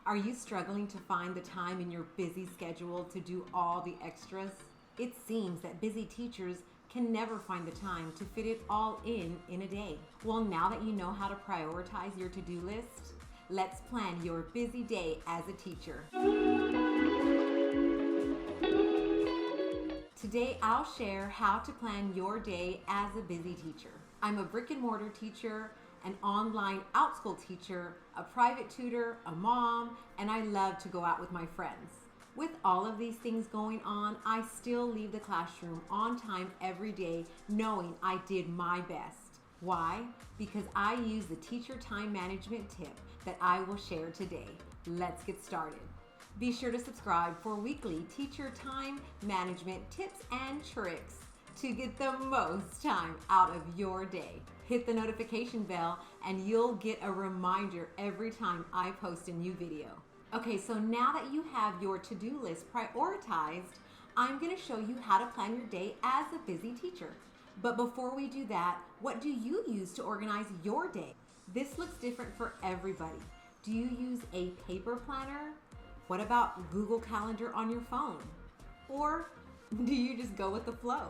Are you struggling to find the time in your busy schedule to do all the extras? It seems that busy teachers can never find the time to fit it all in a day. Well, now that you know how to prioritize your to-do list, let's plan your busy day as a teacher. Today, I'll share how to plan your day as a busy teacher. I'm a brick and mortar teacher, an online outschool teacher, a private tutor, a mom, and I love to go out with my friends. With all of these things going on, I still leave the classroom on time every day, knowing I did my best. Why? Because I use the teacher time management tip that I will share today. Let's get started. Be sure to subscribe for weekly teacher time management tips and tricks to get the most time out of your day. Hit the notification bell and you'll get a reminder every time I post a new video. Okay, so now that you have your to-do list prioritized, I'm going to show you how to plan your day as a busy teacher. But before we do that, what do you use to organize your day? This looks different for everybody. Do you use a paper planner? What about Google Calendar on your phone? Or do you just go with the flow?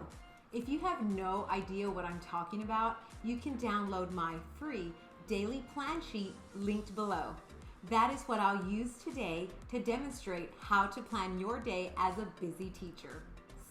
If you have no idea what I'm talking about, you can download my free daily plan sheet linked below. That is what I'll use today to demonstrate how to plan your day as a busy teacher.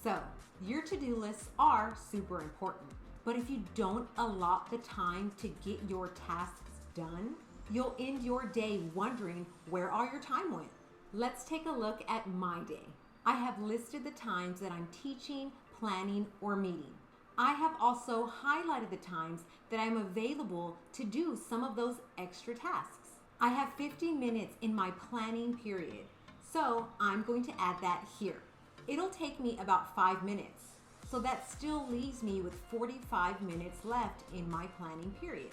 So, your to-do lists are super important, but if you don't allot the time to get your tasks done, you'll end your day wondering where all your time went. Let's take a look at my day. I have listed the times that I'm teaching, planning, or meeting. I have also highlighted the times that I'm available to do some of those extra tasks. I have 50 minutes in my planning period, so I'm going to add that here. It'll take me about 5 minutes, so that still leaves me with 45 minutes left in my planning period.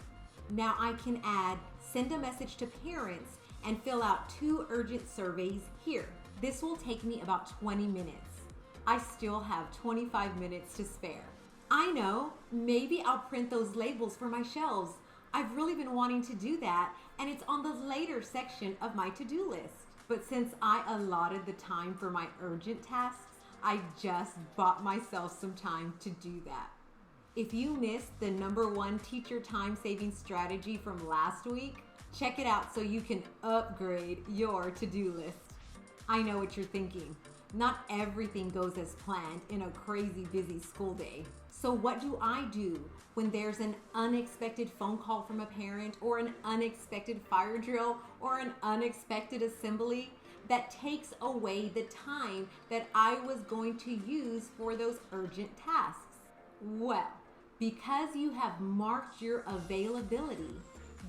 Now I can add send a message to parents and fill out 2 urgent surveys here. This will take me about 20 minutes. I still have 25 minutes to spare. I know, maybe I'll print those labels for my shelves. I've really been wanting to do that, and it's on the later section of my to-do list. But since I allotted the time for my urgent tasks, I just bought myself some time to do that. If you missed the #1 teacher time saving strategy from last week, check it out so you can upgrade your to-do list. I know what you're thinking. Not everything goes as planned in a crazy busy school day. So what do I do when there's an unexpected phone call from a parent or an unexpected fire drill or an unexpected assembly that takes away the time that I was going to use for those urgent tasks? Well, because you have marked your availability,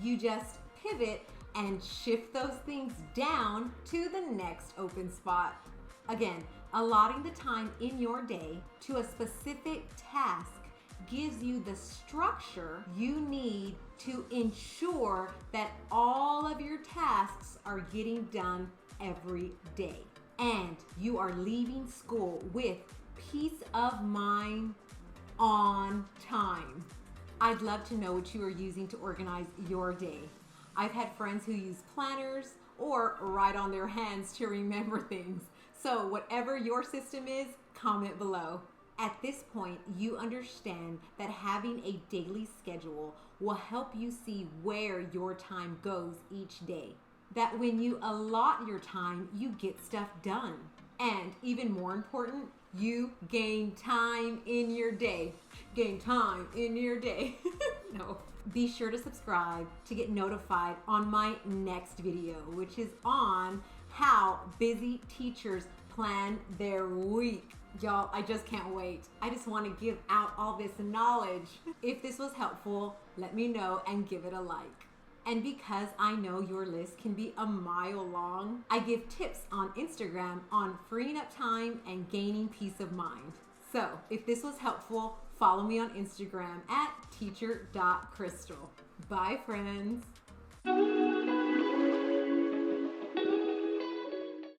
you just pivot and shift those things down to the next open spot. Again, allotting the time in your day to a specific task gives you the structure you need to ensure that all of your tasks are getting done every day. And you are leaving school with peace of mind on time. I'd love to know what you are using to organize your day. I've had friends who use planners or write on their hands to remember things. So whatever your system is, comment below. At this point, you understand that having a daily schedule will help you see where your time goes each day. That when you allot your time, you get stuff done. And even more important, you gain time in your day. Gain time in your day. No. Be sure to subscribe to get notified on my next video, which is on how busy teachers plan their week. Y'all, I just can't wait. I just want to give out all this knowledge. If this was helpful, let me know and give it a like. And because I know your list can be a mile long, I give tips on Instagram on freeing up time and gaining peace of mind. So if this was helpful, follow me on Instagram at teacher.crystal. Bye, friends.